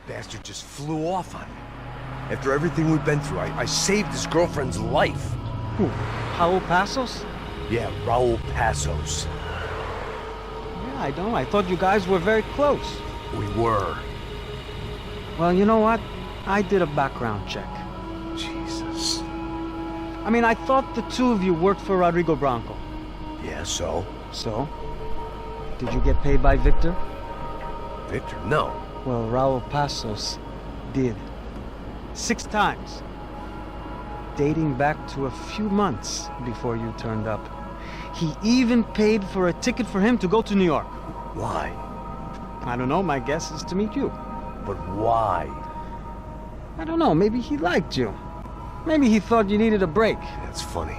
bastard just flew off on me. After everything we've been through, I saved his girlfriend's life. Who? Raul Passos? Yeah, Raul Passos. Yeah, I don't know. I thought you guys were very close. We were. Well, you know what? I did a background check. Jesus. I mean, I thought the two of you worked for Rodrigo Branco. Yeah, so? So? Did you get paid by Victor? Victor? No. Well, Raul Passos did. 6 times. Dating back to a few months before you turned up. He even paid for a ticket for him to go to New York. Why? I don't know, my guess is to meet you. But why? I don't know, maybe he liked you. Maybe he thought you needed a break. That's funny.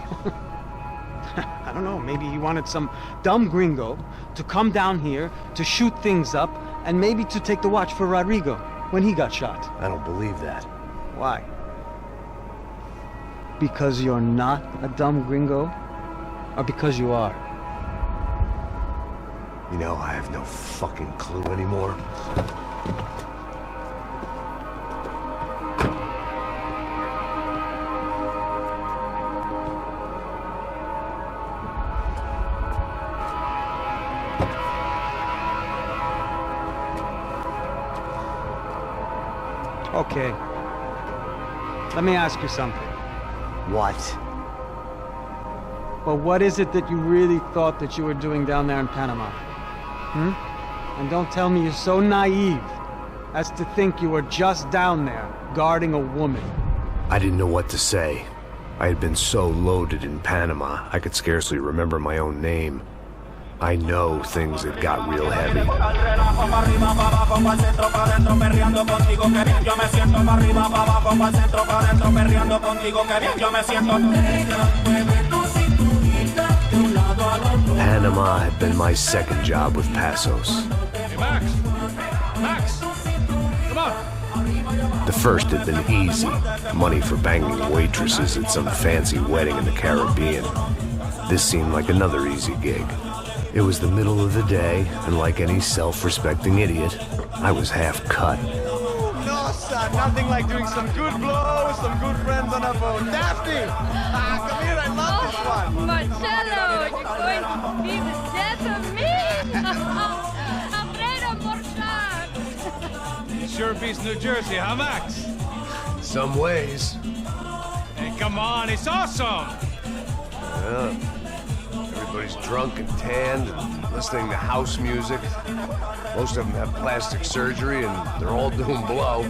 I don't know, maybe he wanted some dumb gringo to come down here to shoot things up and maybe to take the watch for Rodrigo when he got shot. I don't believe that. Why? Because you're not a dumb gringo? Or because you are? You know, I have no fucking clue anymore. Okay. Let me ask you something. What? Well, what is it that you really thought that you were doing down there in Panama? And don't tell me you're so naive as to think you were just down there guarding a woman. I didn't know what to say. I had been so loaded in Panama, I could scarcely remember my own name. I know things had got real heavy. Panama had been my second job with Passos. Hey, Max! Max! Come on! The first had been easy. Money for banging waitresses at some fancy wedding in the Caribbean. This seemed like another easy gig. It was the middle of the day, and like any self-respecting idiot, I was half cut. No, son, nothing like doing some good blows, some good friends on a boat. Daphne! Come here, I love this one. Marcello, you're going to be the death of me? I'm ready to Sure beats New Jersey, huh, Max? Some ways. Hey, come on, it's awesome! Yeah. Everybody's drunk and tanned and listening to house music. Most of them have plastic surgery and they're all doing blow.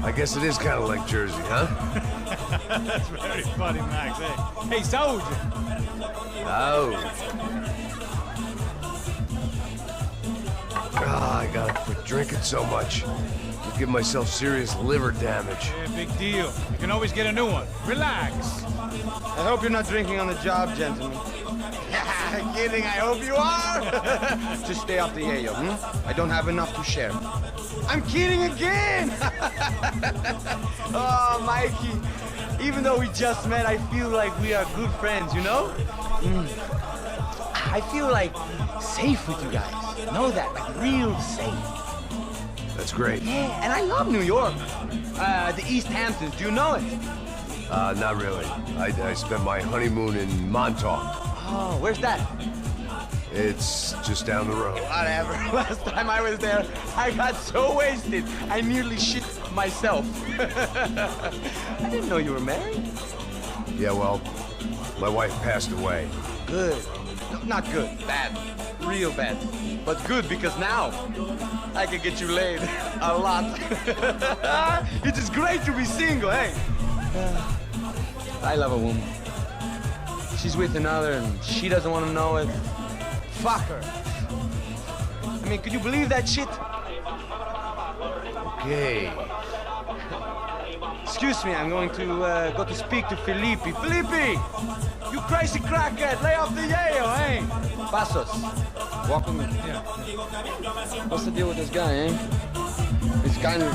I guess it is kind of like Jersey, huh? That's very funny, Max. Hey, soldier! Oh. I gotta quit drinking so much. I'll give myself serious liver damage. Yeah, big deal. You can always get a new one. Relax. I hope you're not drinking on the job, gentlemen. Kidding, I hope you are. Just stay off the yayo, I don't have enough to share. I'm kidding again. Oh, Mikey, even though we just met, I feel like we are good friends, you know? I feel like safe with you guys. Know that, like real safe. That's great. Yeah, and I love New York. The East Hamptons, do you know it? Not really. I spent my honeymoon in Montauk. Oh, where's that? It's just down the road. Whatever. Last time I was there, I got so wasted, I nearly shit myself. I didn't know you were married. Yeah, well, my wife passed away. Good. No, not good. Bad. Real bad. But good because now I can get you laid a lot. It is great to be single, hey? I love a woman. She's with another and she doesn't want to know it. Fuck her. I mean, could you believe that shit? Okay. Excuse me, I'm going to go to speak to Felipe. Felipe! You crazy crackhead, lay off the yayo, eh? Passos, walk with me. Yeah. What's the deal with this guy, eh? He's kind of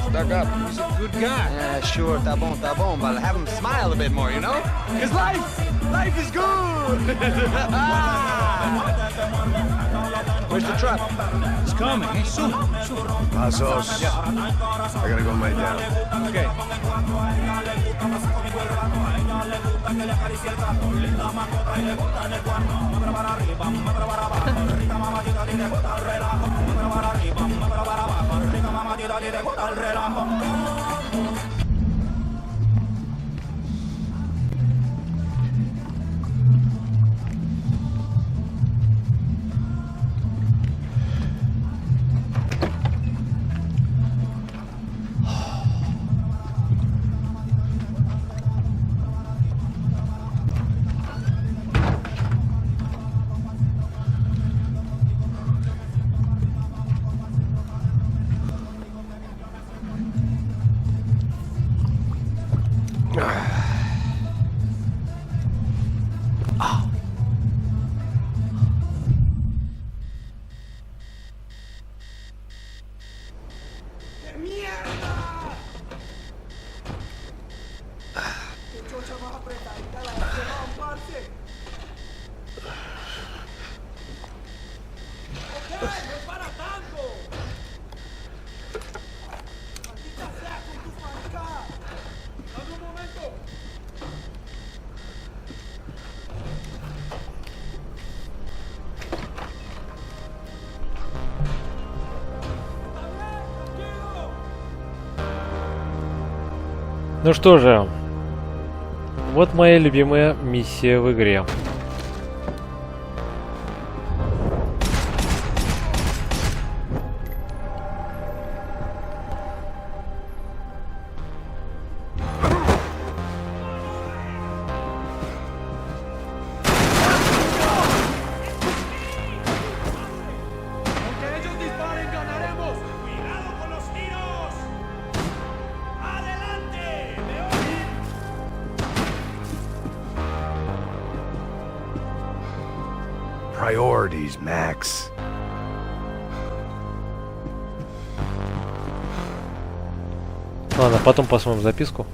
stuck up. He's a good guy. Yeah, sure, tá bom, but have him smile a bit more, you know? Because life is good! Where's the trap? It's coming, eh? Soon. Pasos. Yeah. I gotta go lay down. Okay. Ну что же, вот моя любимая миссия в игре. Priorities, Max. Ладно, потом посмотрим записку.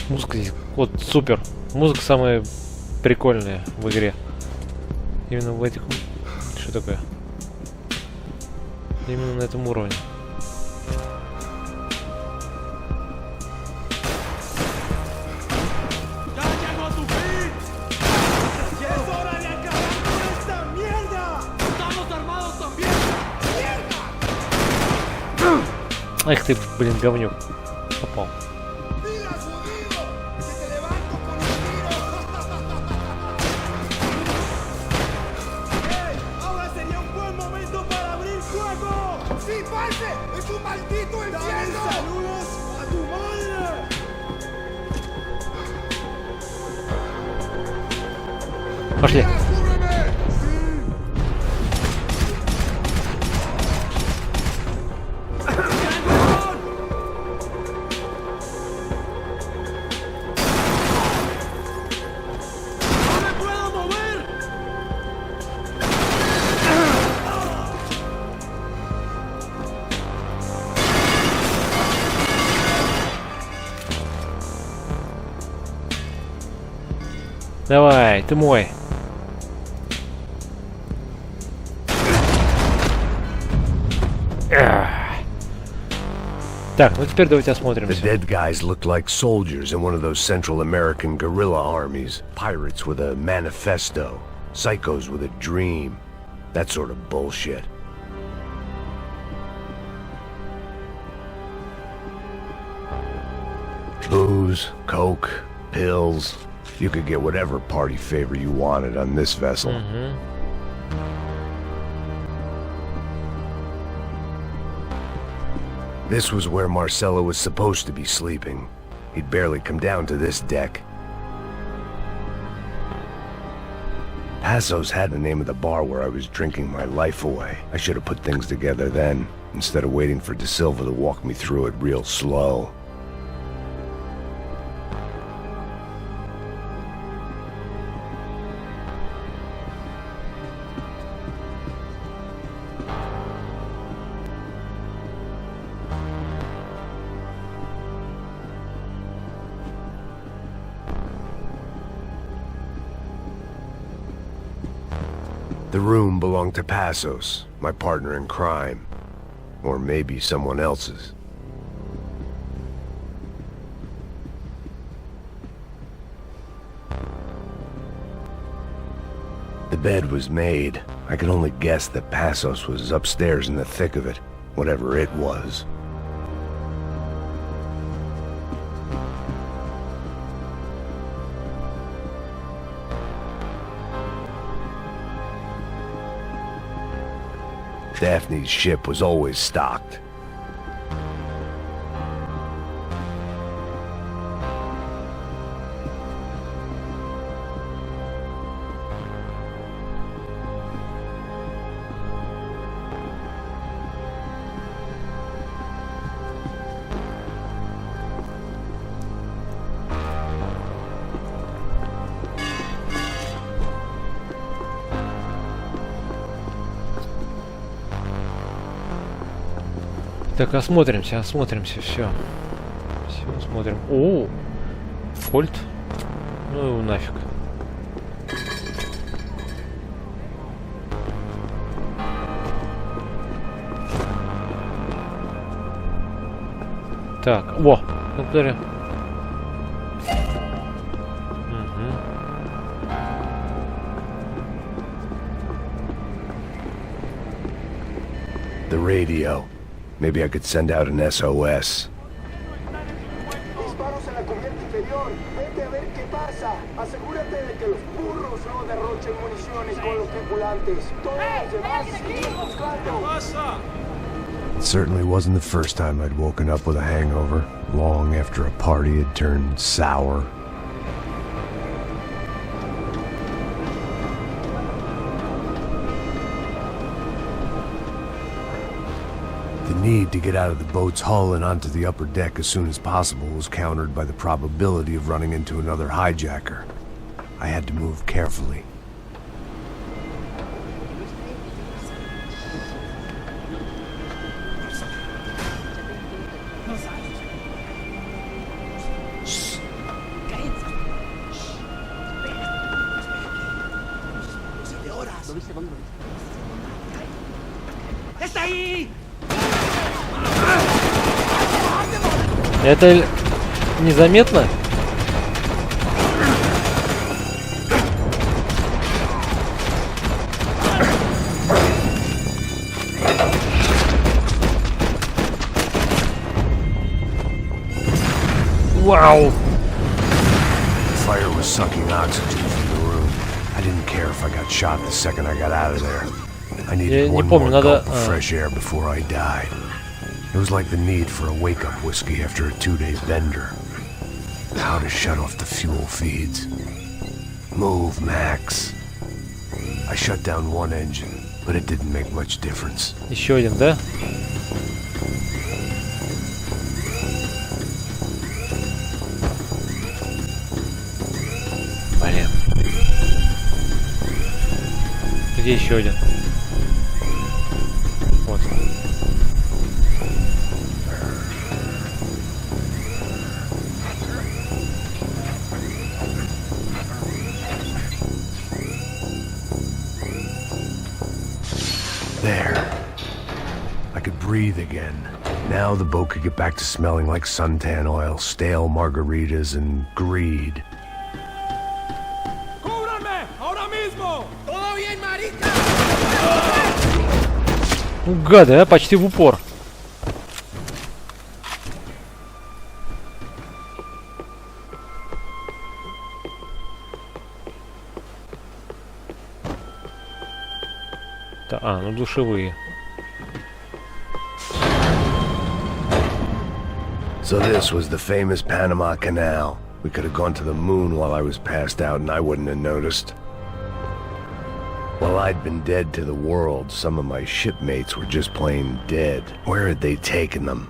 Музыка здесь вот супер. Музыка самая прикольная в игре. Именно в этих... Что такое? Именно на этом уровне. Эх ты, блин, говнюк. Попал. Пошли. Давай, ты мой. Так, ну теперь давайте осмотримся. The dead guys looked like soldiers in one of those Central American guerrilla armies. Pirates with a manifesto. Psychos with a dream. That sort of bullshit. Booze, coke, pills. You could get whatever party favor you wanted on this vessel. This was where Marcelo was supposed to be sleeping. He'd barely come down to this deck. Passos had the name of the bar where I was drinking my life away. I should have put things together then. instead of waiting for De Silva to walk me through it real slow. The room belonged to Passos, my partner in crime. Or maybe someone else's. The bed was made. I could only guess that Passos was upstairs in the thick of it, whatever it was. Daphne's ship was always stocked. Так, осмотримся, все. Все, смотрим. О, фольт. Ну его нафиг. Так, во, которые. The radio. Maybe I could send out an SOS. Disparos en la cubierta inferior. Vete a ver qué pasa. Asegúrate de que los burros no derrochen municiones con los tripulantes. Todos los demás siguen buscando. It certainly wasn't the first time I'd woken up with a hangover, long after a party had turned sour. The need to get out of the boat's hull and onto the upper deck as soon as possible was countered by the probability of running into another hijacker. I had to move carefully. Это незаметно? Вау! The fire was sucking oxygen from the room. I didn't care if I got shot the second I got out of there. I needed one more gulp of fresh air before I died. It was like the need for a wake-up whiskey after a 2-day bender. How to shut off the fuel feeds. Move, Max. I shut down one engine, but it didn't make much difference. Еще один, да? Блин. Где еще один? Вот. There. I could breathe again. Now the boat could get back to smelling like suntan oil, stale margaritas, and greed. Ну, гады, а? Почти в упор. А, ну душевые. So this was the famous Panama Canal. We could have gone to the moon while I was passed out and I wouldn't have noticed. While I'd been dead to the world, some of my shipmates were just plain dead. Where had they taken them?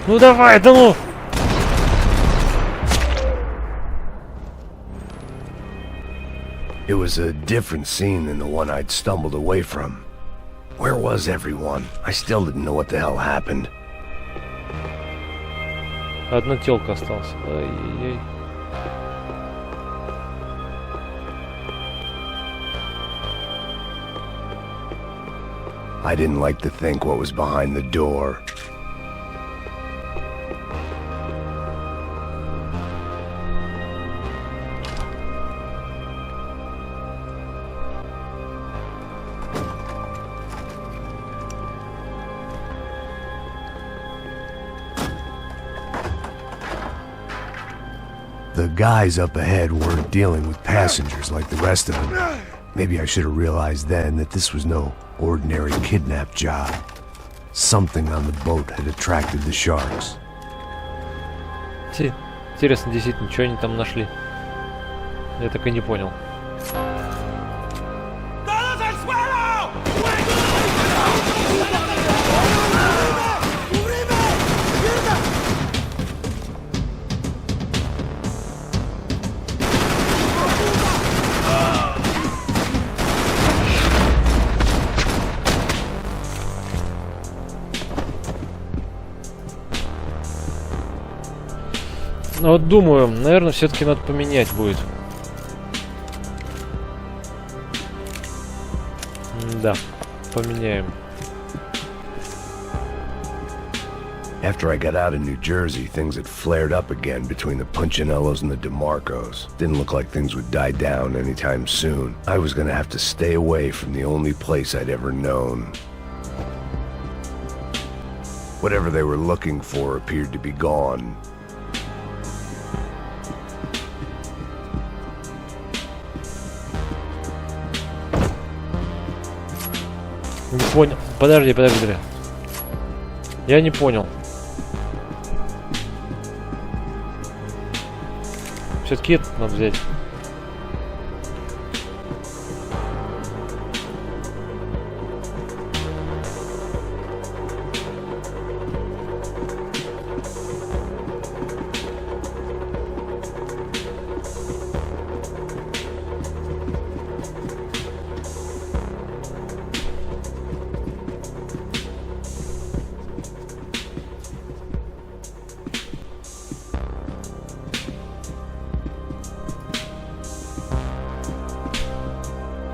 Ну давай, да ну! It was a different scene than the one I'd stumbled away from. Where was everyone? I still didn't know what the hell happened. Одна тёлка осталась. Ай-яй-яй. I didn't like to think what was behind the door. The guys up ahead weren't dealing with passengers like the rest of them. Maybe I should have realized then that this was no ordinary kidnap job. Something on the boat had attracted the sharks. Интересно, действительно, что они там нашли? Я так и не понял. Ну вот думаю, наверное, все-таки надо поменять будет. Да, поменяем. After I got out of New Jersey, things had flared up again between the Punchinellos and the DeMarcos. Didn't look like things would die down anytime soon. I was gonna have to stay away from the only place I'd ever known. Whatever they were looking for appeared to be gone. Не понял. Подожди. Я не понял. Все-таки это надо взять.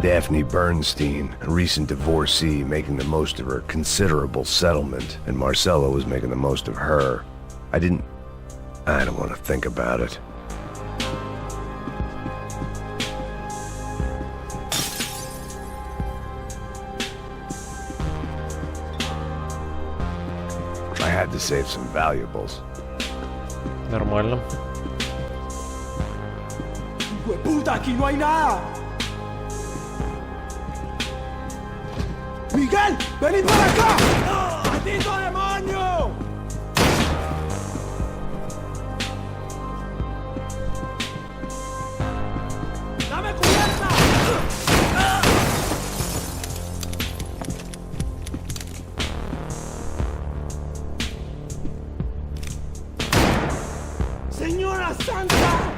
Daphne Bernstein, a recent divorcee, making the most of her considerable settlement, and Marcella was making the most of her. I don't want to think about it. I had to save some valuables. Нормально. ¡Puta, aquí no hay nada! ¡Miguel! ¡Venid para acá! ¡Maldito demonio! ¡Dame cubierta! ¡Señora Santa!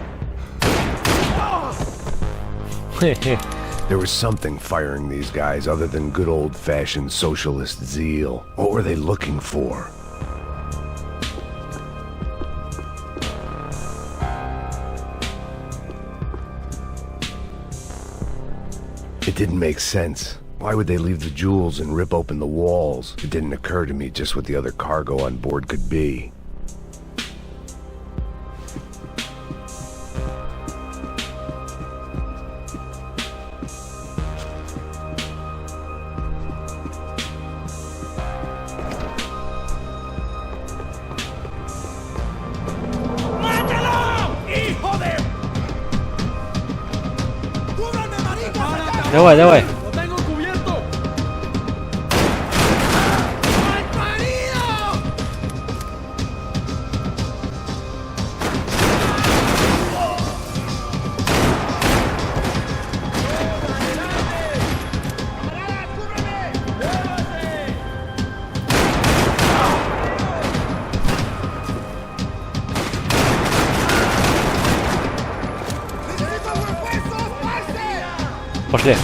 There was something firing these guys other than good old-fashioned socialist zeal. What were they looking for? It didn't make sense. Why would they leave the jewels and rip open the walls? It didn't occur to me just what the other cargo on board could be. Давай, давай. Пошли.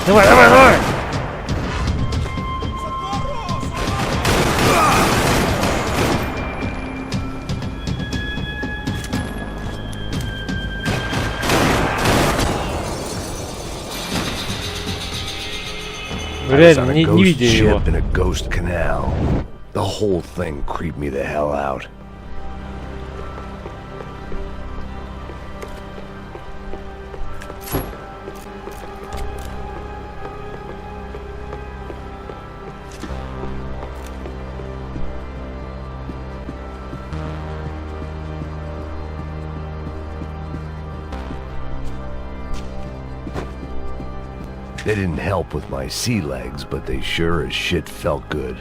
Давай, давай, давай! Реально, не видя его. In a ghost canal. The whole thing creeped me the hell out. They didn't help with my sea legs, but they sure as shit felt good.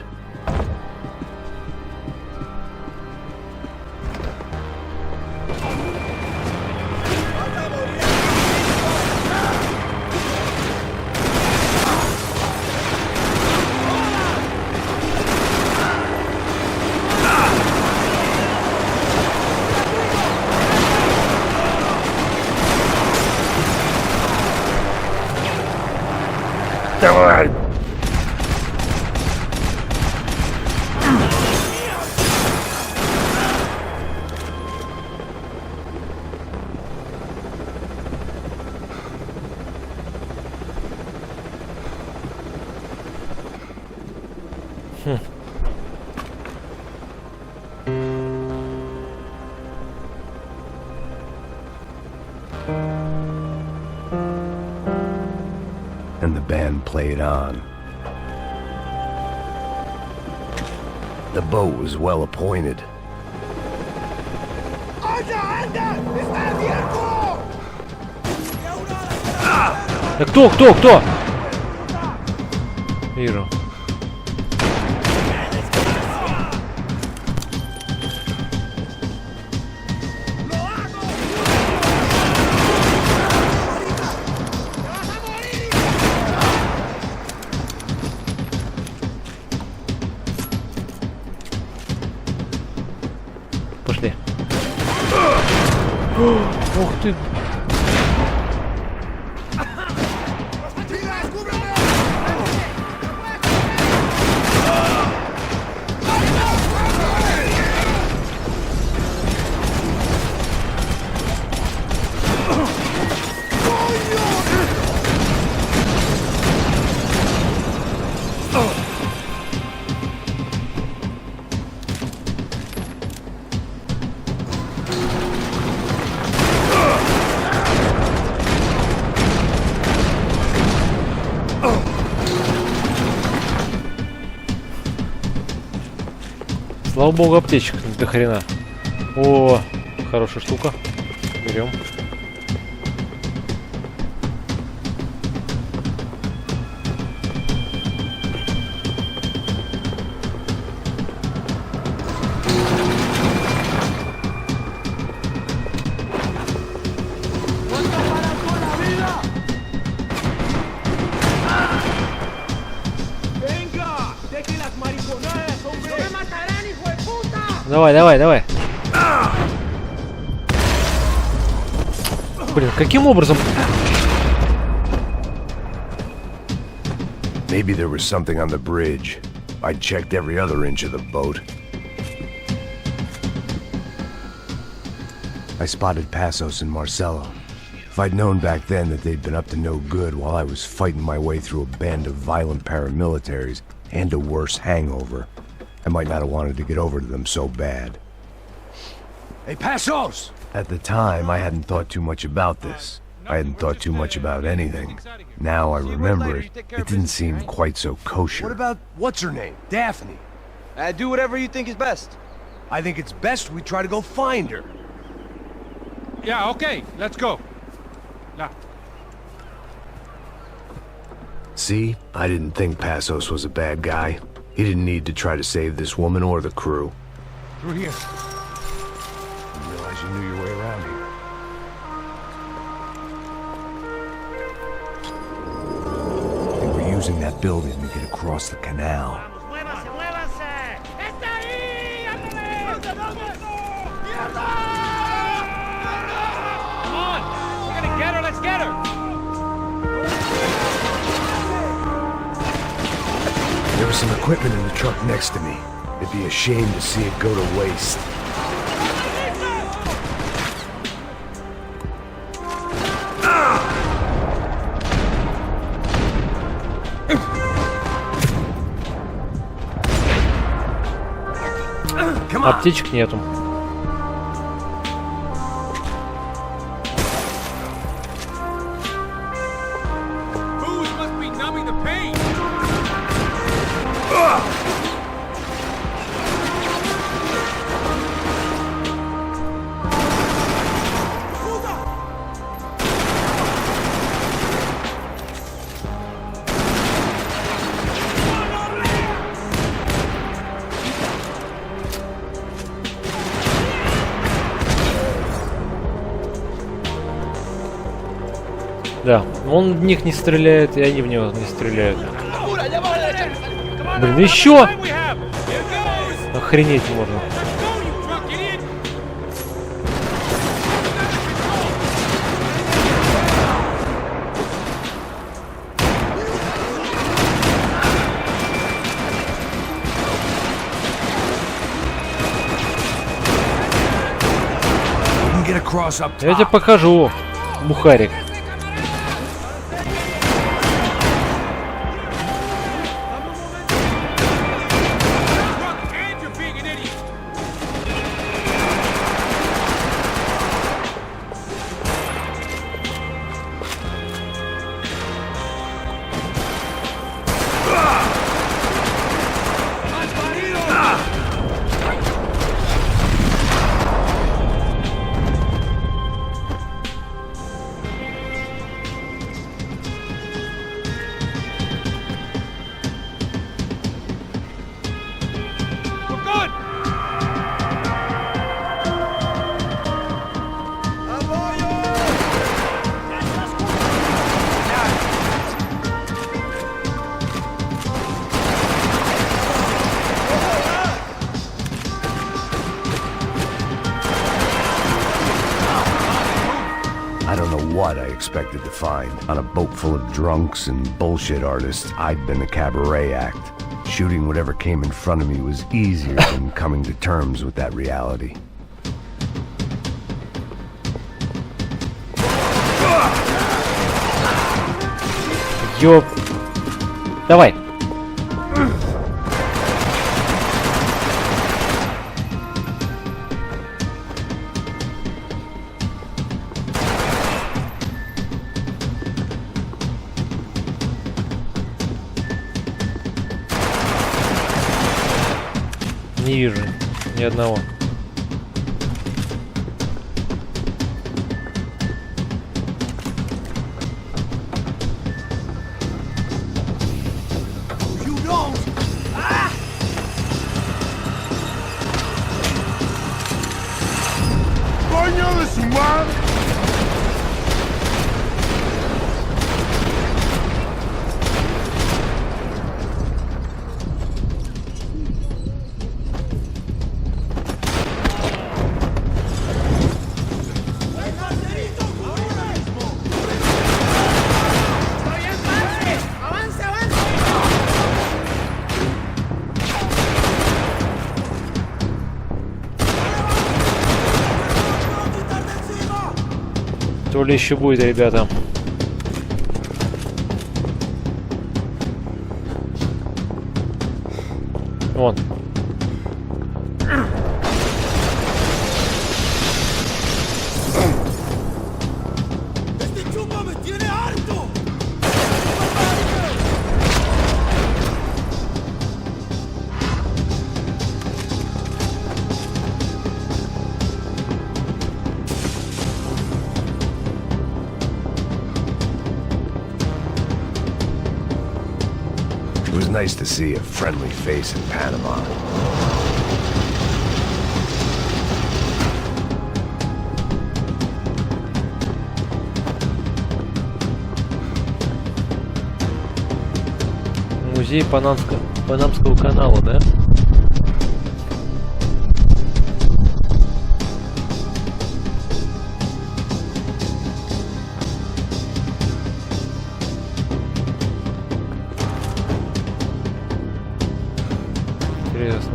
Давай! And the band played on. The boat was well appointed. Да кто? Вижу. Пошли. Ух ты. Слава богу, аптечек до хрена. О, хорошая штука. Берем. Давай. Блин, каким образом? Maybe there was something on the bridge. I checked every other inch of the boat. I spotted Passos and Marcelo. If I'd known back then that they'd been up to no good while I was fighting my way through a band of violent paramilitaries and a worse hangover, I might not have wanted to get over to them so bad. Hey, Passos! At the time, I hadn't thought too much about this. I hadn't thought too much about anything. Now I remember it, it didn't seem quite so kosher. What about what's her name? Daphne. Do whatever you think is best. I think it's best we try to go find her. Yeah, okay, let's go. Now. See, I didn't think Passos was a bad guy. He didn't need to try to save this woman or the crew. Through here. Didn't realize you knew your way around here. I think we're using that building to get across the canal. There was some equipment in the truck next to me. It'd be a shame to see it go to waste. Аптечек нету. Booze must be numbing the pain. Да, он в них не стреляет, и они в него не стреляют. Блин, еще! Охренеть можно. Я тебе покажу, бухарик. I don't know what I expected to find. On a boat full of drunks and bullshit artists, I'd been a cabaret act. Shooting whatever came in front of me was easier than coming to terms with that reality. Ёп. Давай. Не вижу ни одного. То ли еще будет, ребята. Вон. nice to see a friendly face in Panama. Музей Панамского канала, да? Интересно.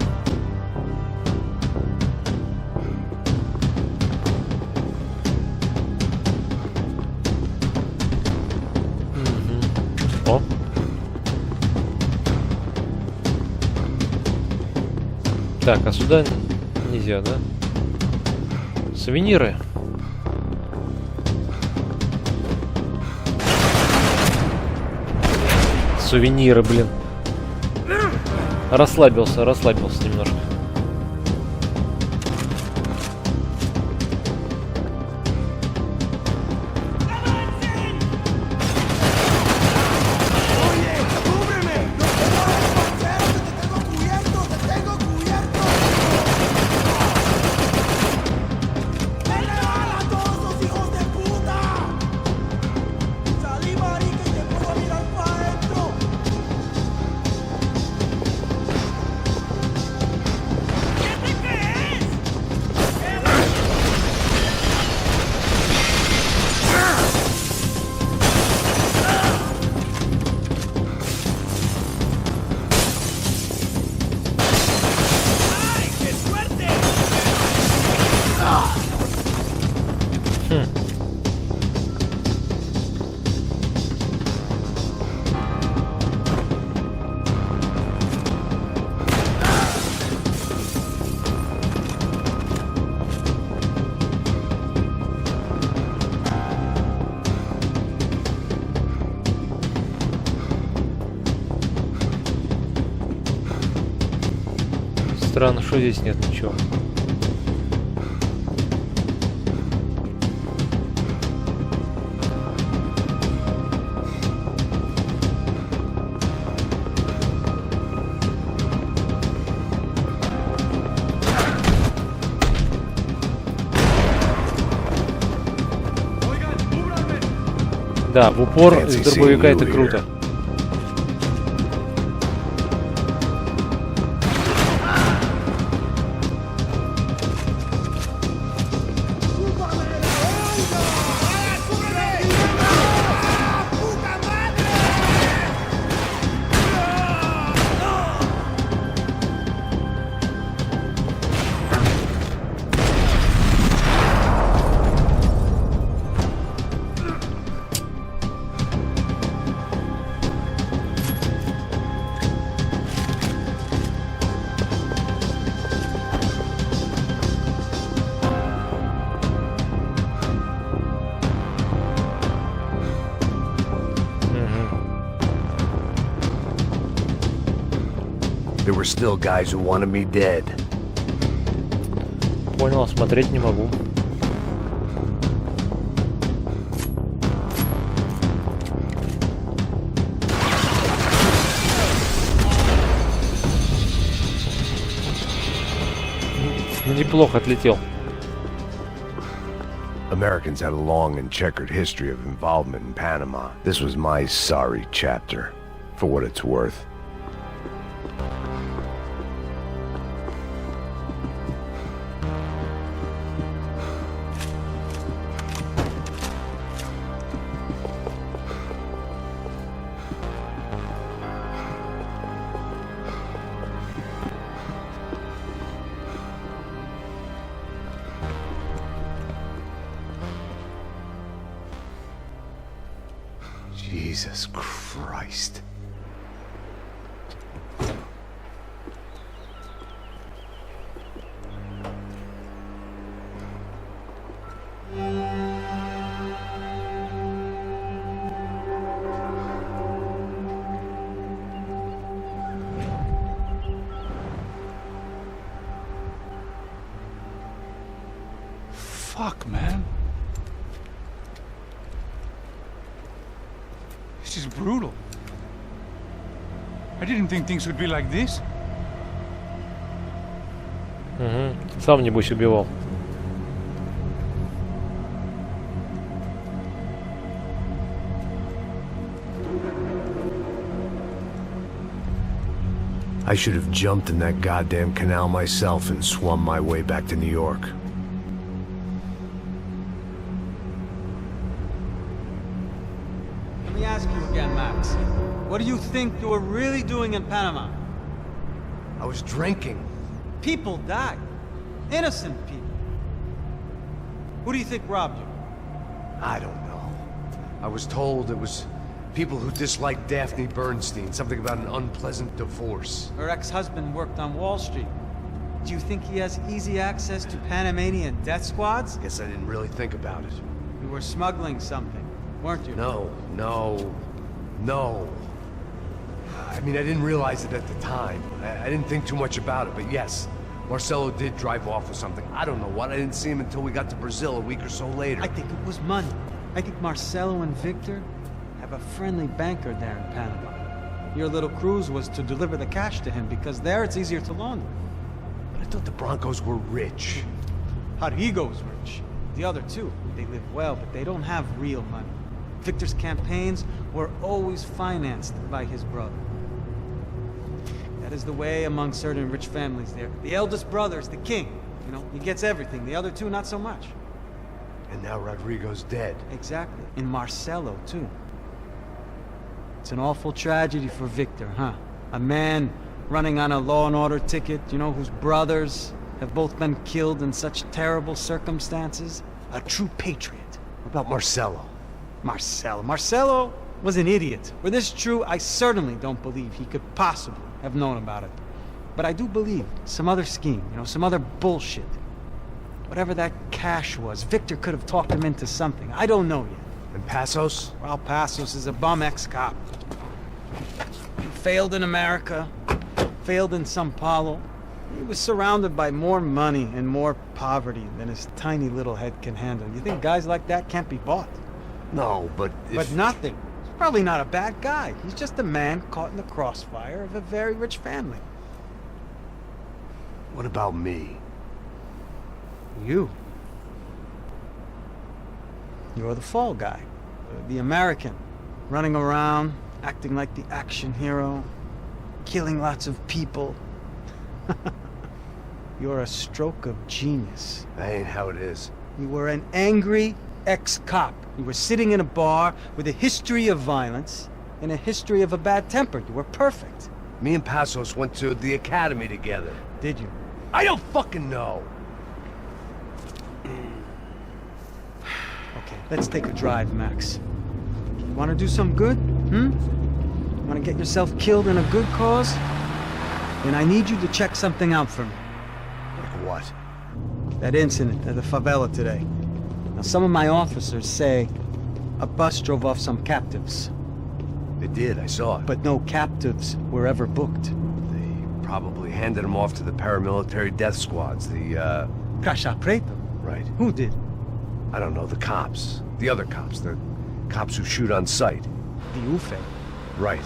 О! Так, а сюда нельзя, да? Сувениры. Сувениры, блин. Расслабился немножко. Странно, что здесь нет ничего. Да, в упор из дробовика это круто. There were still guys who wanted me dead. Понял, смотреть не могу. Неплохо отлетел. Americans had a long and checkered history of involvement in Panama. This was my sorry chapter, for what it's worth. Jesus Christ. Fuck, man. This is brutal. I didn't think things would be like this. Угу. Сам, небось, убивал. I should have jumped in that goddamn canal myself and swum my way back to New York. Let me ask you again, Max. What do you think you were really doing in Panama? I was drinking. People died. Innocent people. Who do you think robbed you? I don't know. I was told it was people who disliked Daphne Bernstein, something about an unpleasant divorce. Her ex-husband worked on Wall Street. Do you think he has easy access to Panamanian death squads? Guess I didn't really think about it. You were smuggling something, weren't you? No. I mean, I didn't realize it at the time. I didn't think too much about it, but yes, Marcelo did drive off with something. I don't know what. I didn't see him until we got to Brazil a week or so later. I think it was money. I think Marcelo and Victor have a friendly banker there in Panama. Your little cruise was to deliver the cash to him because there it's easier to launder. But I thought the Broncos were rich. Rodrigo's rich. The other two, they live well, but they don't have real money. Victor's campaigns were always financed by his brother. That is the way among certain rich families there. The eldest brother is the king. You know, he gets everything. The other two, not so much. And now Rodrigo's dead. Exactly. And Marcelo, too. It's an awful tragedy for Victor, huh? A man running on a law and order ticket, you know, whose brothers have both been killed in such terrible circumstances. A true patriot. What about Marcelo? Marcelo was an idiot. Were this true, I certainly don't believe he could possibly have known about it. But I do believe some other scheme, you know, some other bullshit. Whatever that cash was, Victor could have talked him into something. I don't know yet. And Passos? Well, Passos is a bum ex-cop. He failed in America, failed in Sao Paulo. He was surrounded by more money and more poverty than his tiny little head can handle. You think guys like that can't be bought? No, but if... But nothing. He's probably not a bad guy. He's just a man caught in the crossfire of a very rich family. What about me? You. You're the fall guy. The American. Running around, acting like the action hero. Killing lots of people. You're a stroke of genius. That ain't how it is. You were an angry ex-cop. You were sitting in a bar with a history of violence and a history of a bad temper. You were perfect. Me and Passos went to the academy together. Did you? I don't fucking know. Okay, let's take a drive, Max. You want to do some good? Want to get yourself killed in a good cause? Then I need you to check something out for me. Like what? That incident at the favela today. Now, some of my officers say a bus drove off some captives. They did, I saw it. But no captives were ever booked. They probably handed them off to the paramilitary death squads, the, Caixa Preta? Right. Who did? I don't know, the cops. The other cops, the cops who shoot on sight. The UFE. Right.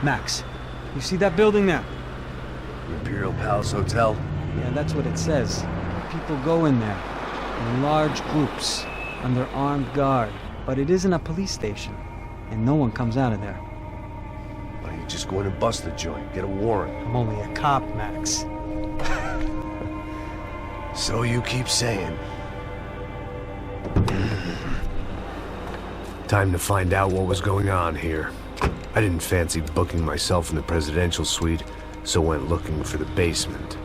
Max, you see that building there? The Imperial Palace Hotel? Yeah, that's what it says. People go in there, in large groups, under armed guard. But it isn't a police station, and no one comes out of there. Why don't you just go in and bust the joint, get a warrant? I'm only a cop, Max. So you keep saying. Time to find out what was going on here. I didn't fancy booking myself in the presidential suite, so went looking for the basement.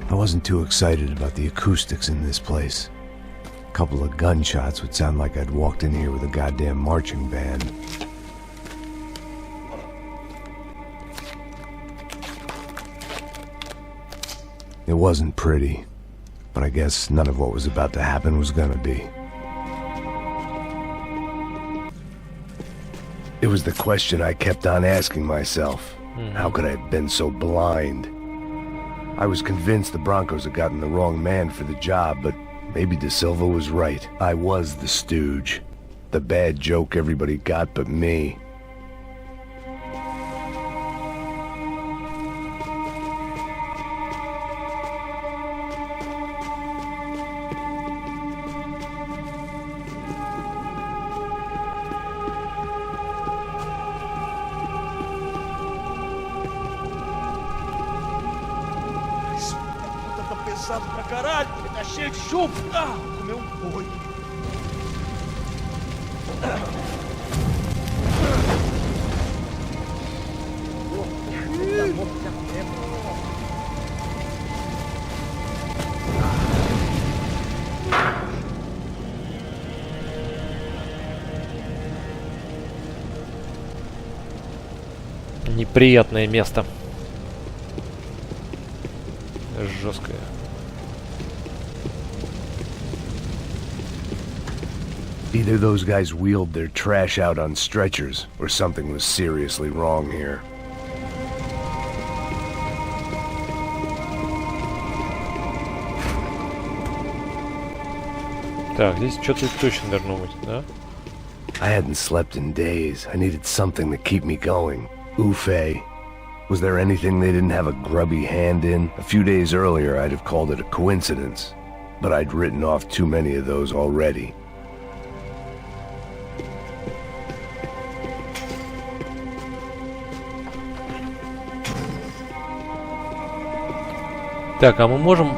I wasn't too excited about the acoustics in this place. A couple of gunshots would sound like I'd walked in here with a goddamn marching band. It wasn't pretty, but I guess none of what was about to happen was gonna be. It was the question I kept on asking myself. How could I have been so blind? I was convinced the Broncos had gotten the wrong man for the job, but maybe De Silva was right. I was the stooge. The bad joke everybody got but me. Pesado pra caralho, tá cheio de chumbo. Ah, comeu um boi. Неприятное место. Жесткое. Either those guys wheeled their trash out on stretchers, or something was seriously wrong here. Так, здесь что-то точно должно быть, да? I hadn't slept in days. I needed something to keep me going. Ufe. Was there anything they didn't have a grubby hand in? A few days earlier, I'd have called it a coincidence, but I'd written off too many of those already. Так, а мы можем...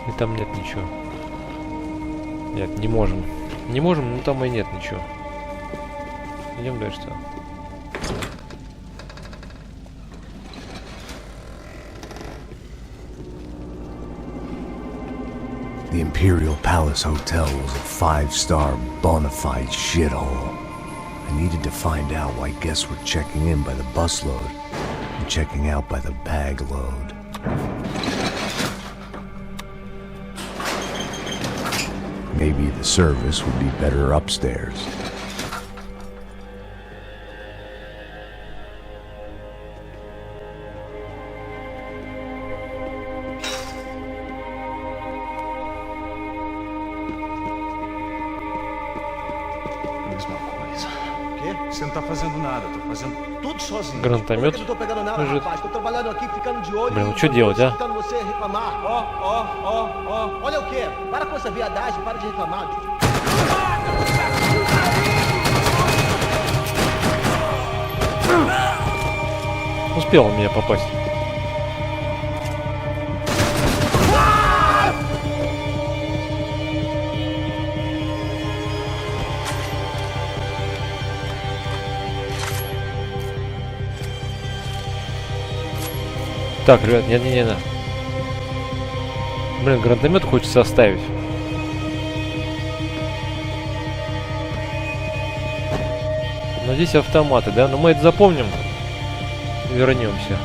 И там нет ничего. Нет, не можем. Не можем, но там и нет ничего. Идем дальше. The Imperial Palace Hotel was a five-star bona fide shithole. I needed to find out why guests were checking in by the busload and checking out by the bag load. Maybe the service would be better upstairs. Você não tá fazendo nada, tô fazendo tudo sozinho. Гранатомет Não tô pegando nada, лежит. rapaz. Tô trabalhando aqui, ficando de olho. Блин, ну что делать, а? Escutando você reclamar. Ó. Olha o quê? Para com essa viadagem, para de reclamar. Успел он меня попасть. Так, ребят, не. Блин, гранатомет хочется оставить. Но здесь автоматы, да? Но мы это запомним. Вернемся.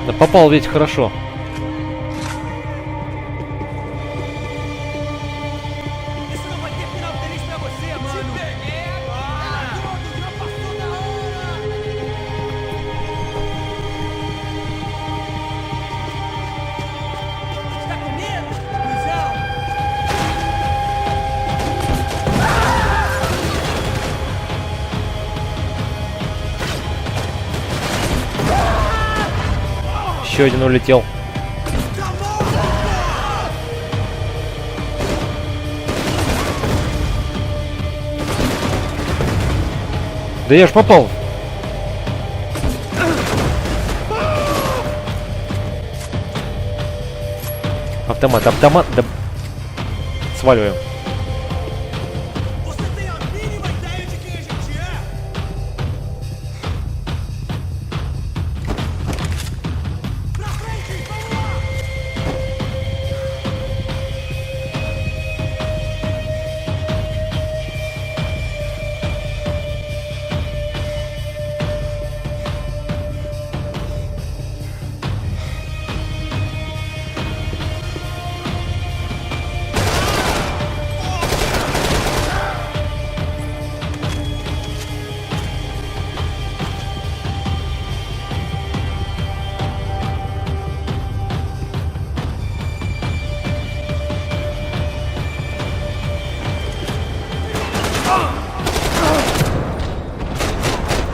Да попал ведь хорошо. Еще один улетел. Да я ж попал. Автомат, да. Сваливаем.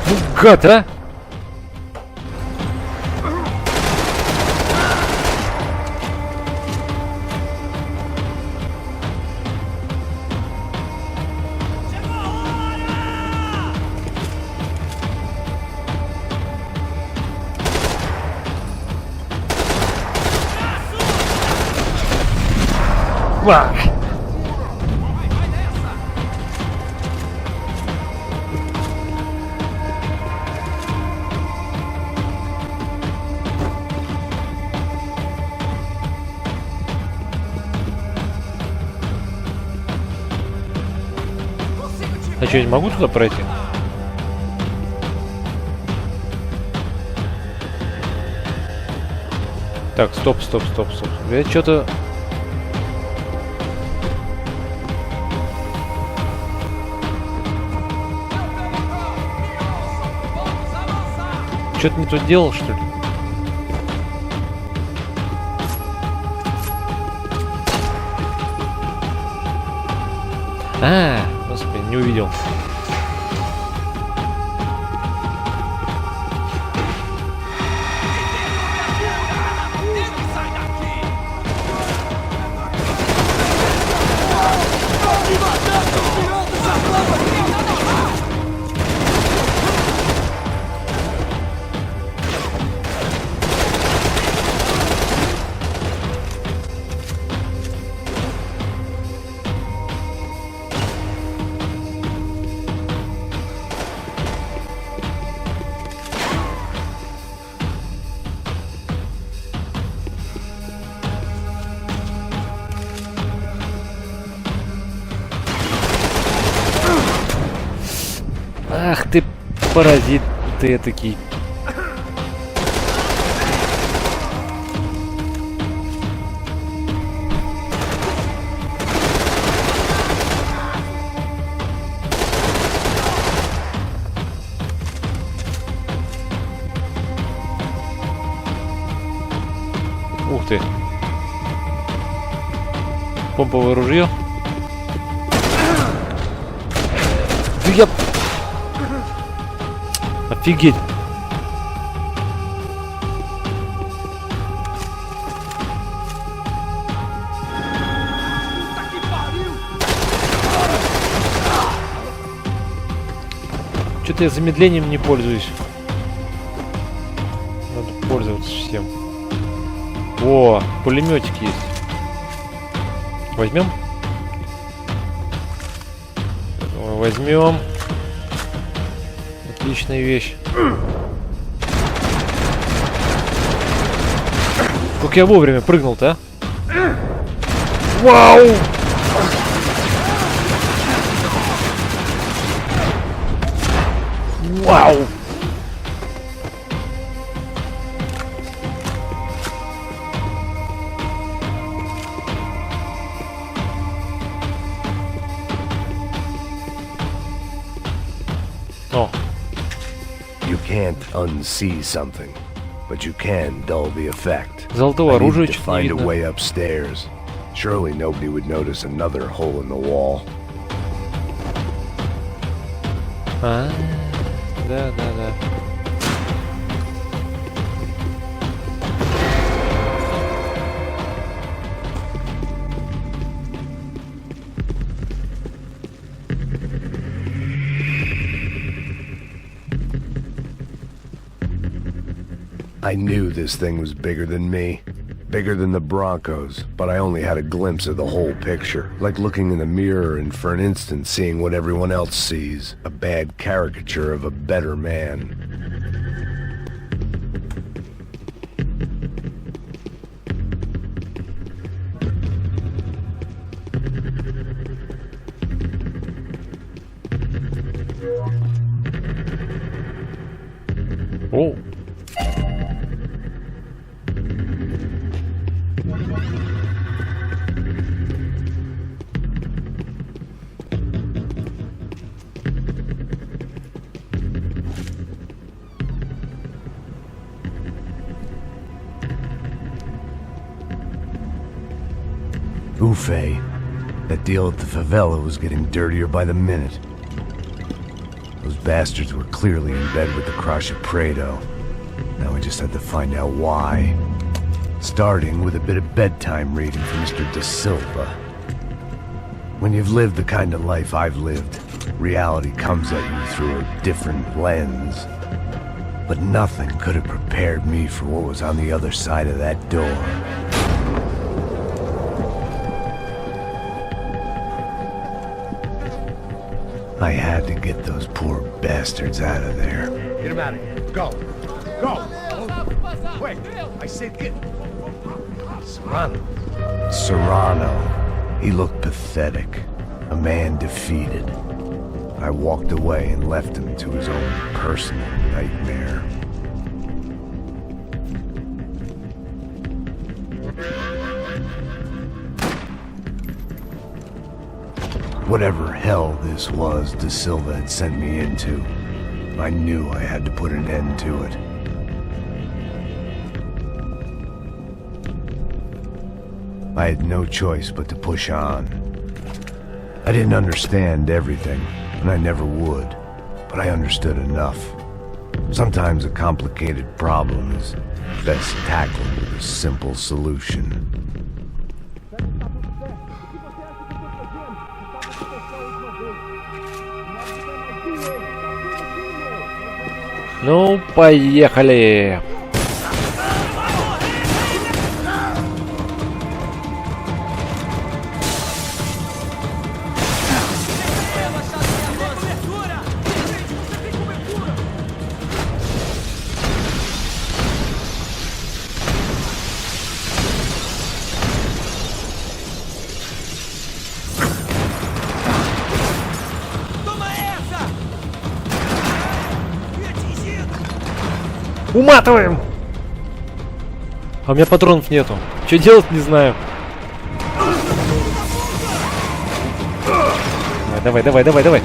Ну, гад, а! Ва! А что, я не могу туда пройти? Так, стоп. Я что-то... Что-то не то делал, что ли? Господи, не увидел. Ах ты, паразит ты этакий. Ух ты. Помповое ружье. Да я... Офигеть. Что-то я замедлением не пользуюсь. Надо пользоваться всем. О, пулеметик есть. Возьмем? Возьмем. Отличная вещь. Как я вовремя прыгнул-то, а? Вау! Вау! О. You can't unsee something, but you can dull the effect. Золотого I оружия needed to что-то не find a видно. way upstairs. Surely nobody would notice another hole in the wall. А, да. I knew this thing was bigger than me. Bigger than the Broncos, but I only had a glimpse of the whole picture. Like looking in the mirror and for an instant seeing what everyone else sees. A bad caricature of a better man. О. Ufe. That deal at the favela was getting dirtier by the minute. Those bastards were clearly in bed with the Crush of Prado. Now we just had to find out why. Starting with a bit of bedtime reading for Mr. De Silva. When you've lived the kind of life I've lived, reality comes at you through a different lens. But nothing could have prepared me for what was on the other side of that door. I had to get those poor bastards out of there. Get him out of here. Go. Go. Wait. I said get... Serrano. Serrano. He looked pathetic. A man defeated. I walked away and left him to his own personal nightmare. Whatever hell this was De Silva had sent me into, I knew I had to put an end to it. I had no choice but to push on. I didn't understand everything, and I never would, but I understood enough. Sometimes a complicated problem is best tackled with a simple solution. Ну, поехали! Уматываем! А у меня патронов нету. Что делать, не знаю. Давай, давай, давай, давай.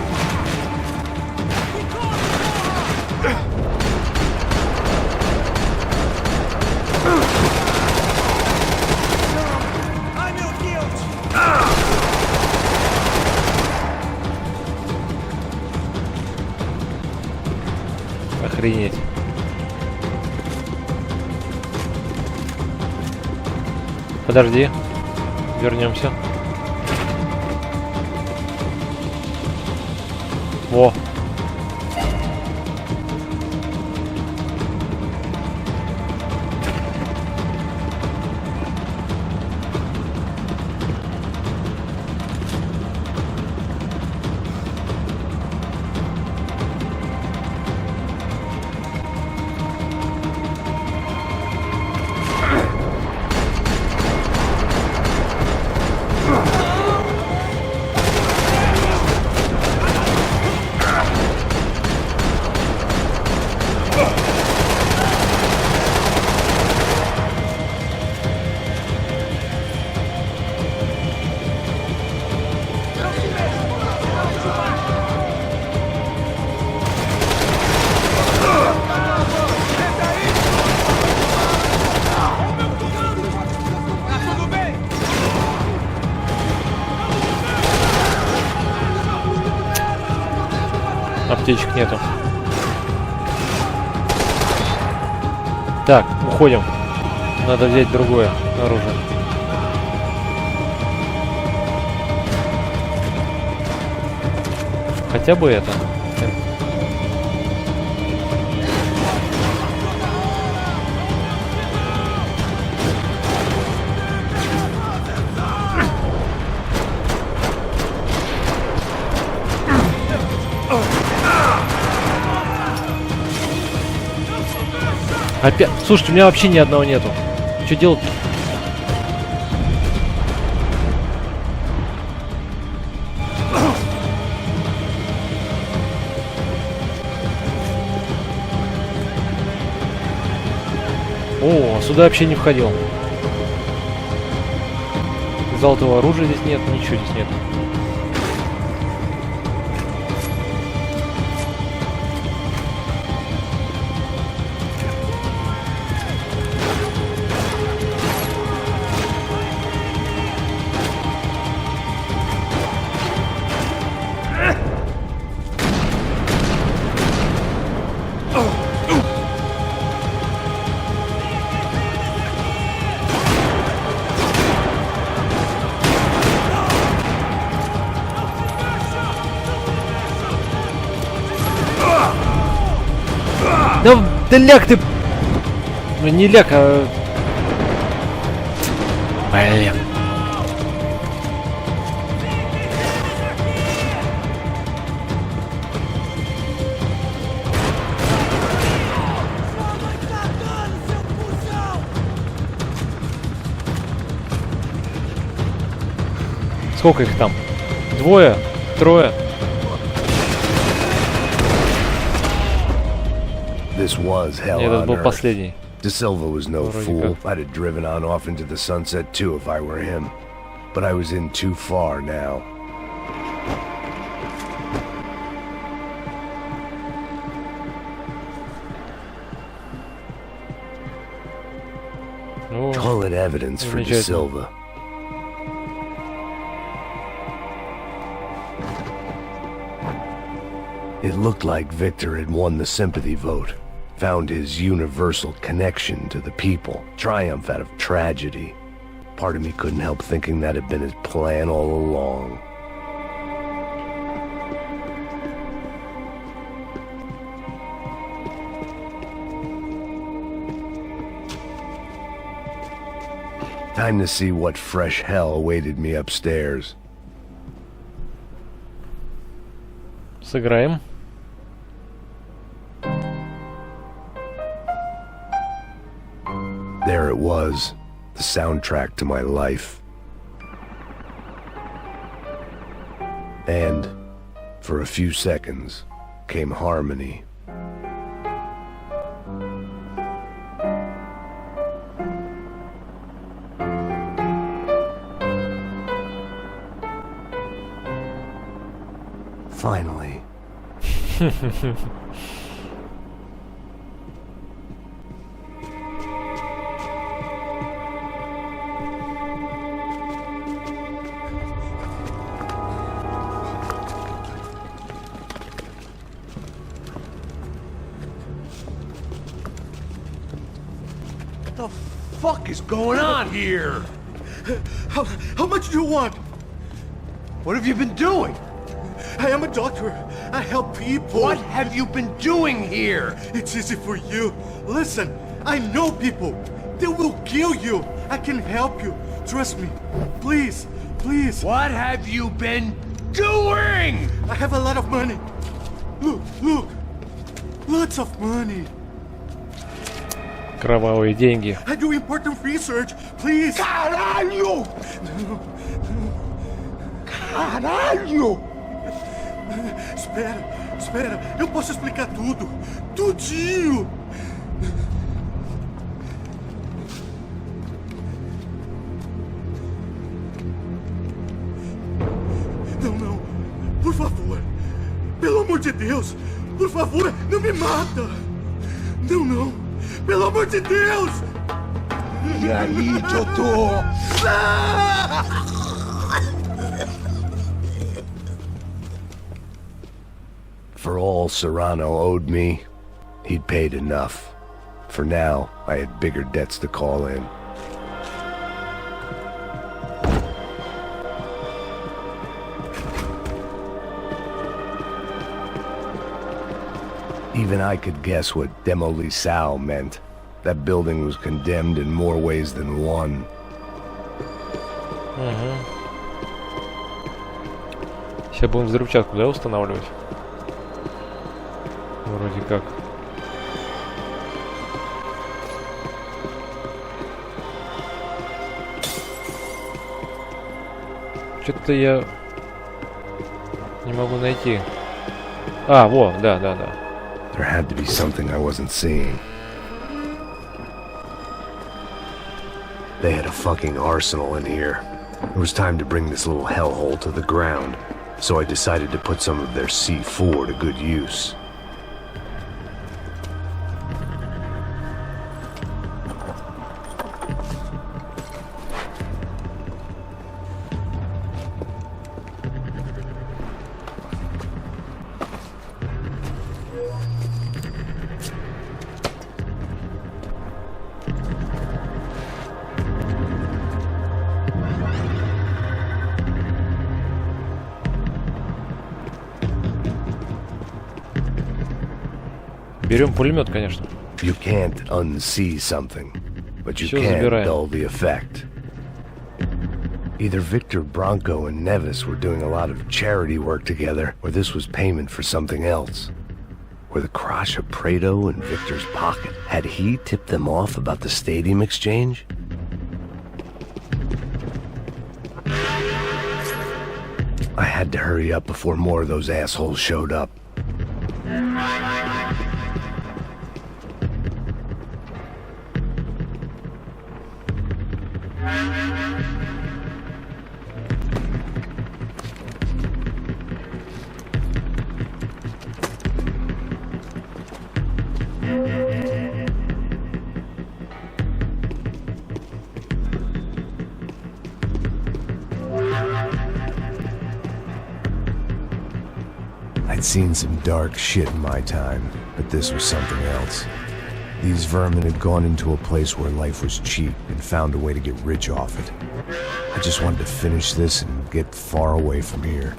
Охренеть. Подожди, вернемся. Во. Аптечек нету. Так, уходим. Надо взять другое оружие. Хотя бы это. Опять. Слушайте, у меня вообще ни одного нету. Что делать? О, сюда вообще не входил. Золотого оружия здесь нет, ничего здесь нет. Да ляг ты! Ну не ляг, а... Блин. Сколько их там? Двое? Трое? This was hell Этот on был earth. последний. De Silva was no Вроде fool. как. I'd have driven on off into the sunset too if I were him. But I was in too far now. Ну, Call it evidence for De Замечательно. Silva. It looked like Victor had won the sympathy vote, found his universal connection to the people, triumph out of tragedy. Part of me couldn't help thinking that had been his plan all along. Time to see what fresh hell awaited me upstairs. сыграем. There it was, the soundtrack to my life. And, for a few seconds, came harmony. Finally. What the fuck is going on here? How much do you want? What have you been doing? I am a doctor. I help people. What have you been doing here? It's easy for you. Listen, I know people. They will kill you. I can help you. Trust me. Please, please. What have you been doing? I have a lot of money. Look, look. Lots of money. Кровавые деньги. I do important research. Please. Caralho! Caralho! Espera, espera. Eu posso explicar tudo. Tudinho. Não, não. Por favor. Pelo amor de Deus. Por favor, não me mata. Não, não. Pelo amor de Deus. E aí, doutor? For all Serrano owed me, he'd paid enough. For now, I had bigger debts to call in. Even I could guess what demolissao meant. That building was condemned in more ways than one. Сейчас будем взрывчатку, да, устанавливать? Вроде как. Что-то я не могу найти. А, во, да. There had to be something I wasn't seeing. They had a fucking arsenal in here. It was time to bring this little hellhole to the ground, so I decided to put some of their C4 to good use. Берем пулемет, конечно. You can't unsee something, but you Всё can забираем. dull the effect. Either Victor Bronco and Nevis were doing a lot of charity work together, or this was payment for something else. Were the crotch of Prado in Victor's pocket? Had he tipped them off about the stadium exchange? I had to hurry up before more of those assholes showed up. I'd seen some dark shit in my time, but this was something else. These vermin had gone into a place where life was cheap and found a way to get rich off it. I just wanted to finish this and get far away from here.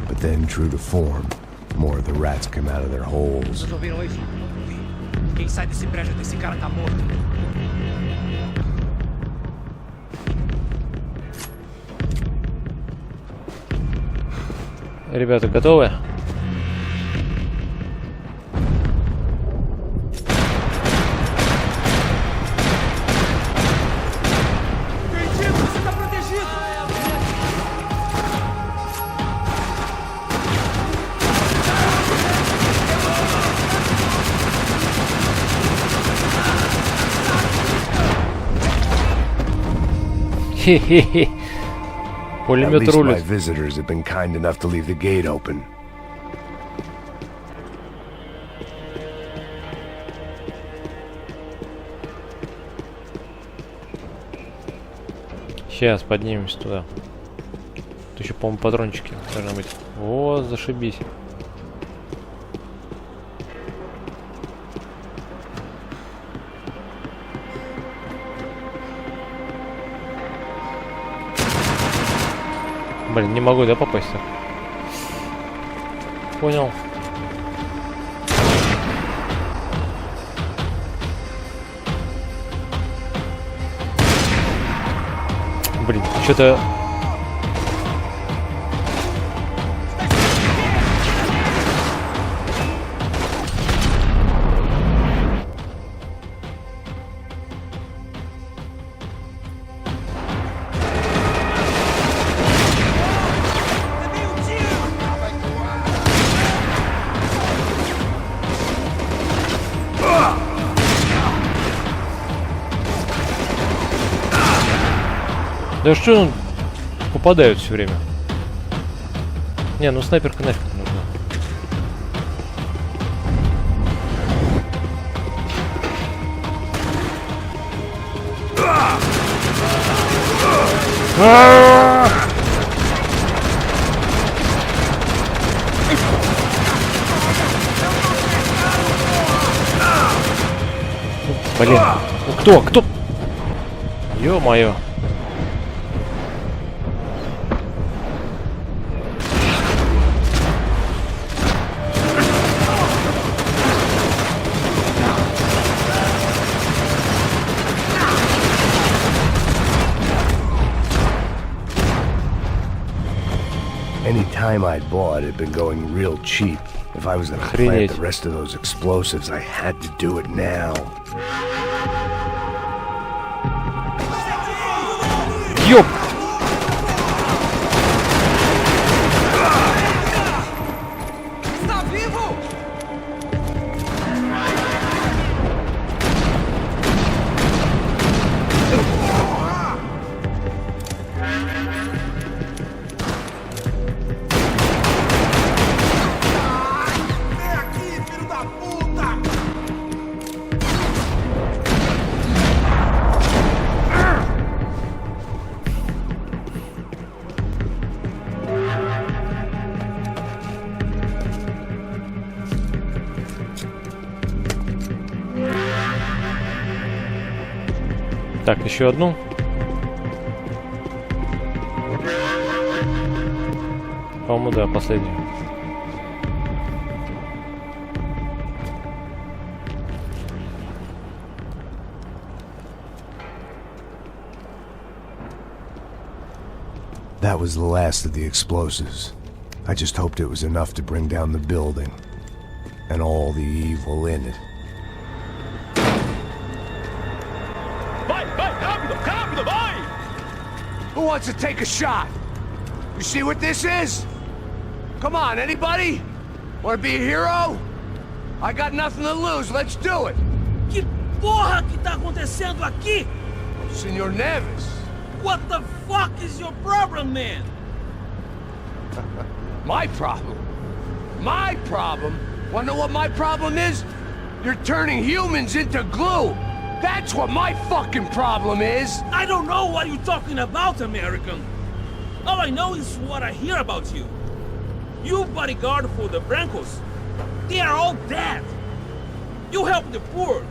But then, true to form, more of the rats come out of their holes. Vocês ouviram isso? Quem sai desse prédio desse cara tá morto. Ребята, готовы? Perdido, você tá protegido! Хе-хе-хе. At Пулемет least my рулит. visitors have been kind enough to leave the gate open. Сейчас поднимемся туда. Тут еще, по-моему, патрончики должны быть. О, зашибись. Блин, не могу, да, попасть-то? Понял. Блин, что-то... Да что он попадают все время? Не, ну снайперка нафиг нужна. Блин, ну кто? Кто? Ё-моё. Any time I'd bought had been going real cheap. If I was gonna plant Охренеть. the rest of those explosives, I had to do it now. Ёп! Está vivo? Vem aqui, filho da puta! Так, еще одну. По-моему, да, последнюю. That was the last of the explosives. I just hoped it was enough to bring down the building and all the evil in it. Who wants to take a shot? You see what this is? Come on, anybody? Want to be a hero? I got nothing to lose, let's do it! Que porra que tá acontecendo aqui? Senor Neves. What the fuck is your problem, man? My problem? My problem? Wanna know what my problem is? You're turning humans into glue! That's what my fucking problem is! I don't know what you're talking about, American. All I know is what I hear about you. You bodyguard for the Brancos. They are all dead. You help the poor.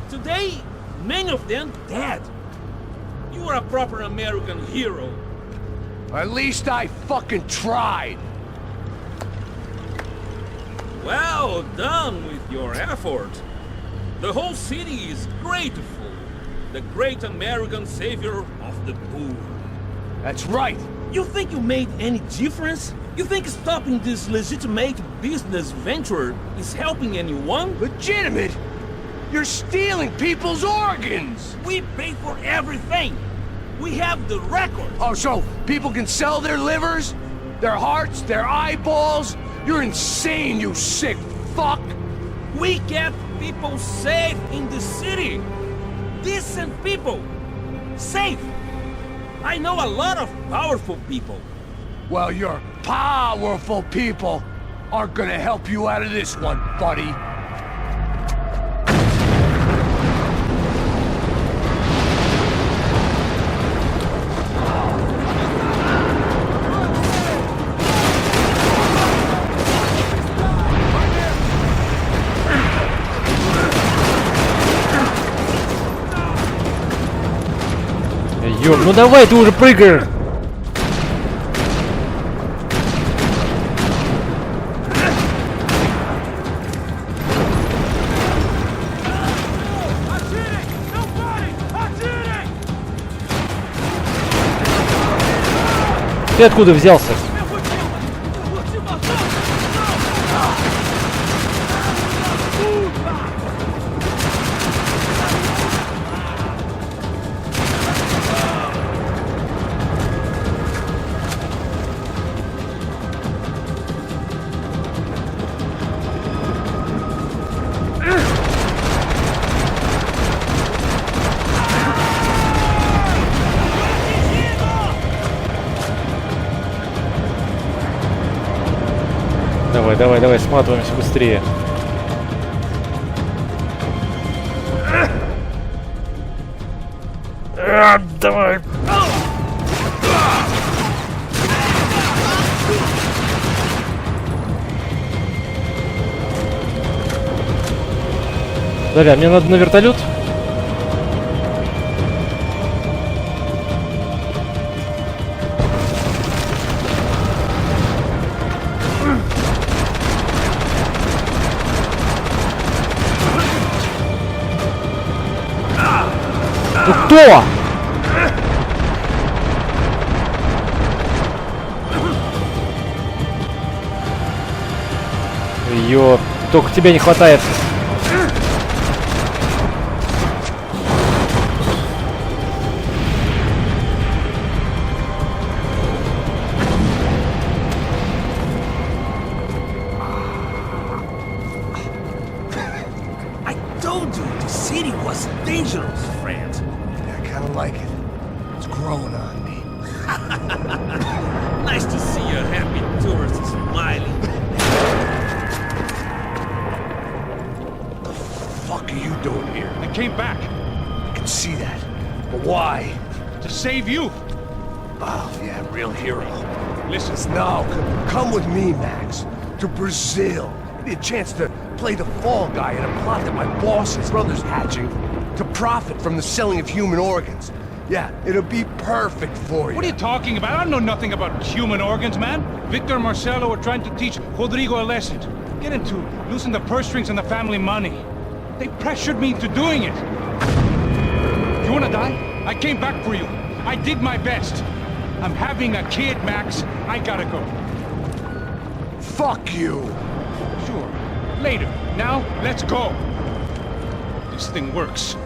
Today, many of them dead. You are a proper American hero. At least I fucking tried. Well done with your effort. The whole city is grateful. The great American savior of the poor. That's right. You think you made any difference? You think stopping this legitimate business venture is helping anyone? Legitimate? You're stealing people's organs! We pay for everything. We have the record. Oh, so people can sell their livers? Their hearts? Their eyeballs? You're insane, you sick fuck! We kept people safe in the city. Decent people. Safe. I know a lot of powerful people. Well, your powerful people aren't gonna help you out of this one, buddy. Ёб, ну давай ты уже прыгай! Ты откуда взялся? Давай, давай, давай, сматываемся быстрее. Давай. Дарья, мне надо на вертолет. Ты кто? Ёп, только тебя не хватает. I told you the city was dangerous, friend. I kinda like it. It's growing on me. Nice to see a happy tourist smiling. What the fuck are you doing here? I came back I can see that. But why? to save you. Oh, yeah, real hero. Listen, No, come with me, Max. To Brazil. Give me a chance to play the fall guy in a plot that my boss's brother's hatching to profit from the selling of human organs. Yeah, it'll be perfect for you. what are you talking about? I don't know nothing about human organs, man. Victor and Marcelo were trying to teach Rodrigo a lesson. Get him to loosen the purse strings and the family money. They pressured me into doing it. You wanna die? I came back for you. I did my best. I'm having a kid, Max. I gotta go. Fuck you! Sure. Later. Now, let's go. This thing works.